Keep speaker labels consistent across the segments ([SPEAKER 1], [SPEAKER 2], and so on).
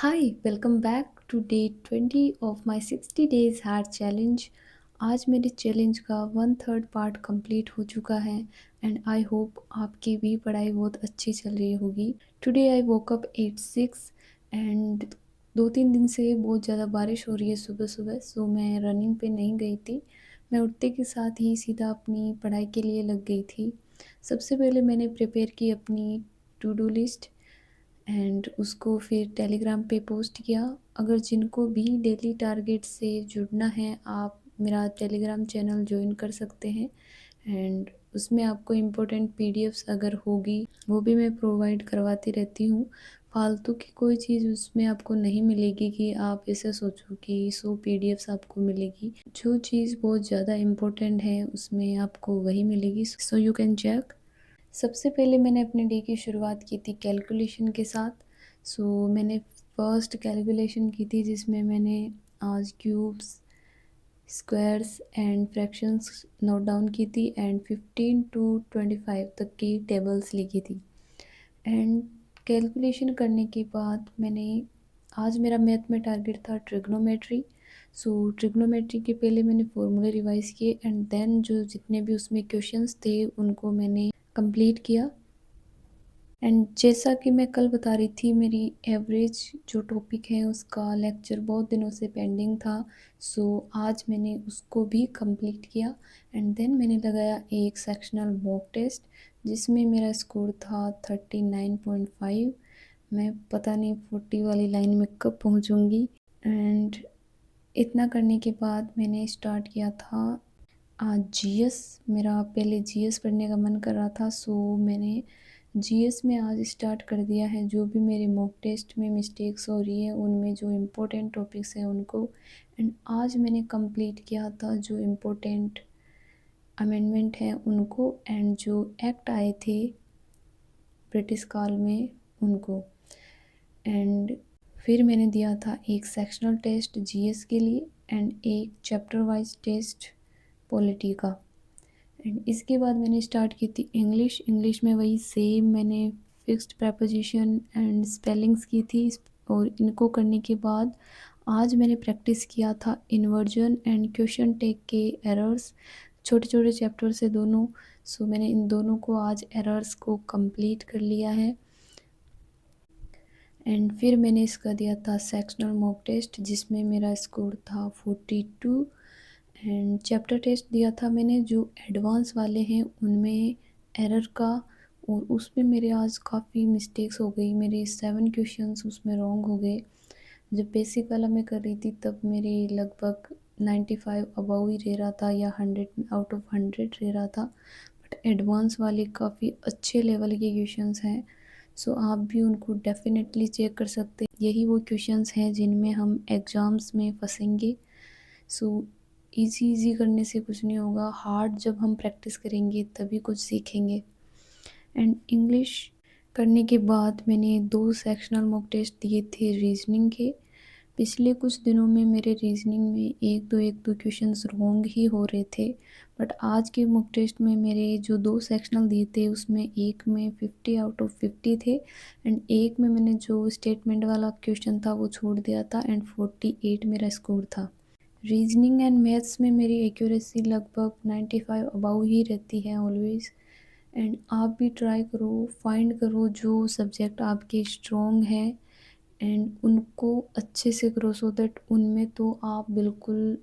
[SPEAKER 1] Hi welcome back to day 20 of my 60 days hard challenge. आज मेरे challenge का one third part complete हो चुका है एंड आई होप आपकी भी पढ़ाई बहुत अच्छी चल रही होगी। Today I woke up 8:06 and 2-3 दिन से बहुत ज़्यादा बारिश हो रही है सुबह सुबह, सो मैं रनिंग पे नहीं गई थी। मैं उठते के साथ ही सीधा अपनी पढ़ाई के लिए लग गई थी। सबसे पहले मैंने प्रिपेयर की अपनी टू डू लिस्ट एंड उसको फिर टेलीग्राम पे पोस्ट किया। अगर जिनको भी डेली टारगेट से जुड़ना है, आप मेरा टेलीग्राम चैनल ज्वाइन कर सकते हैं एंड उसमें आपको इम्पोर्टेंट पीडीएफ्स अगर होगी वो भी मैं प्रोवाइड करवाती रहती हूँ। फालतू की कोई चीज़ उसमें आपको नहीं मिलेगी कि आप ऐसे सोचो कि 100 पीडीएफ्स आपको मिलेगी। जो चीज़ बहुत ज़्यादा इम्पोर्टेंट है उसमें आपको वही मिलेगी, सो यू कैन चेक। सबसे पहले मैंने अपने डे की शुरुआत की थी कैलकुलेशन के साथ। मैंने फर्स्ट कैलकुलेशन की थी जिसमें मैंने आज cubes, squares and fractions note down की थी एंड 15 टू 25 तक की टेबल्स लिखी थी। एंड कैलकुलेशन करने के बाद मैंने आज मेरा मैथ में टारगेट था ट्रिग्नोमेट्री। ट्रिग्नोमेट्री के पहले मैंने फॉर्मूले रिवाइज किए एंड देन जो जितने भी उसमें क्वेश्चंस थे उनको मैंने कंप्लीट किया। एंड जैसा कि मैं कल बता रही थी, मेरी एवरेज जो टॉपिक है उसका लेक्चर बहुत दिनों से पेंडिंग था। आज मैंने उसको भी कंप्लीट किया एंड देन मैंने लगाया एक सेक्शनल मॉक टेस्ट जिसमें मेरा स्कोर था 39.5। मैं पता नहीं 40 वाली लाइन में कब पहुंचूंगी। एंड इतना करने के बाद मैंने स्टार्ट किया था आज जीएस। मेरा पहले जीएस पढ़ने का मन कर रहा था, मैंने जीएस में आज स्टार्ट कर दिया है। जो भी मेरे मॉक टेस्ट में मिस्टेक्स हो रही है उनमें जो इम्पोर्टेंट टॉपिक्स हैं उनको, एंड आज मैंने कंप्लीट किया था जो इम्पोर्टेंट अमेंडमेंट हैं उनको एंड जो एक्ट आए थे ब्रिटिश काल में उनको। एंड फिर मैंने दिया था एक सेक्शनल टेस्ट जीएस के लिए एंड एक चैप्टर वाइज टेस्ट पॉलिटी का। एंड इसके बाद मैंने स्टार्ट की थी इंग्लिश में वही सेम मैंने फिक्स्ड प्रपोजिशन एंड स्पेलिंग्स की थी। और इनको करने के बाद आज मैंने प्रैक्टिस किया था इन्वर्जन एंड क्वेश्चन टेक के एरर्स, छोटे छोटे चैप्टर से दोनों। मैंने इन दोनों को आज एरर्स को कंप्लीट कर लिया है। एंड फिर मैंने इसका दिया था सेक्शनल मॉक टेस्ट जिसमें मेरा स्कोर था 42। एंड चैप्टर टेस्ट दिया था मैंने जो एडवांस वाले हैं उनमें एरर का, और उसमें मेरे आज काफ़ी मिस्टेक्स हो गई। मेरे 7 क्वेश्चंस उसमें रॉन्ग हो गए। जब बेसिक वाला मैं कर रही थी तब मेरे लगभग 95 अबव ही रह रहा था या 100 आउट ऑफ 100 रह रहा था, बट एडवांस वाले काफ़ी अच्छे लेवल के क्वेश्चंस हैं। आप भी उनको डेफिनेटली चेक कर सकते हैं। यही वो क्वेश्चंस हैं जिनमें हम एग्ज़ाम्स में फंसेंगे। इजी करने से कुछ नहीं होगा, हार्ड जब हम प्रैक्टिस करेंगे तभी कुछ सीखेंगे। एंड इंग्लिश करने के बाद मैंने 2 सेक्शनल मॉक टेस्ट दिए थे रीजनिंग के। पिछले कुछ दिनों में मेरे रीजनिंग में एक दो क्वेश्चंस रॉन्ग ही हो रहे थे, बट आज के मॉक टेस्ट में मेरे जो 2 सेक्शनल दिए थे उसमें एक में 50 आउट ऑफ 50 थे एंड एक में मैंने जो स्टेटमेंट वाला क्वेश्चन था वो छोड़ दिया था एंड 48 मेरा स्कोर था। रीजनिंग एंड मैथ्स में मेरी एक्यूरेसी लगभग 95 अबव ही रहती है ऑलवेज़। एंड आप भी ट्राई करो, फाइंड करो जो सब्जेक्ट आपके स्ट्रॉन्ग हैं एंड उनको अच्छे से करो सो दैट उनमें तो आप बिल्कुल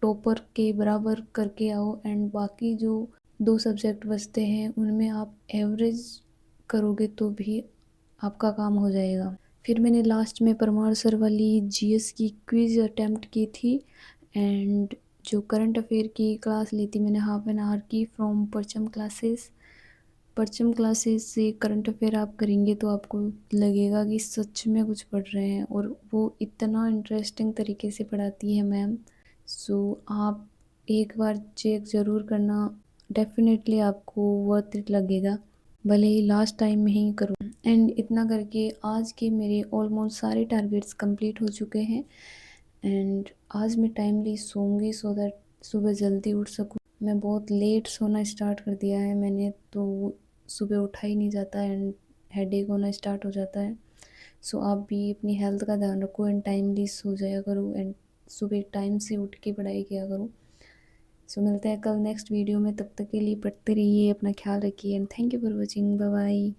[SPEAKER 1] टॉपर के बराबर करके आओ एंड बाकी जो 2 सब्जेक्ट बचते हैं उनमें आप एवरेज करोगे तो भी आपका काम हो जाएगा। फिर मैंने लास्ट में परमार सर वाली जीएस की क्विज़ अटेम्प्ट की थी एंड जो करंट अफेयर की क्लास ली थी मैंने हाफ एन आवर की फ्रॉम परचम क्लासेस। परचम क्लासेस से करंट अफेयर आप करेंगे तो आपको लगेगा कि सच में कुछ पढ़ रहे हैं, और वो इतना इंटरेस्टिंग तरीके से पढ़ाती है मैम। आप एक बार चेक ज़रूर करना, डेफिनेटली आपको वर्थ इट लगेगा, भले ही लास्ट टाइम में ही करो। एंड इतना करके आज के मेरे ऑलमोस्ट सारे टारगेट्स कंप्लीट हो चुके हैं एंड आज मैं टाइमली सोऊंगी सो दैट सुबह जल्दी उठ सकूं। मैं बहुत लेट सोना स्टार्ट कर दिया है मैंने, तो सुबह उठा ही नहीं जाता एंड हेडेक होना स्टार्ट हो जाता है। सो आप भी अपनी हेल्थ का ध्यान रखो एंड टाइमली सो जाया करो एंड सुबह टाइम से उठ के पढ़ाई किया करो। सो मिलते हैं कल नेक्स्ट वीडियो में, तब तक के लिए पढ़ते रहिए, अपना ख्याल रखिए and thank you for watching. Bye bye.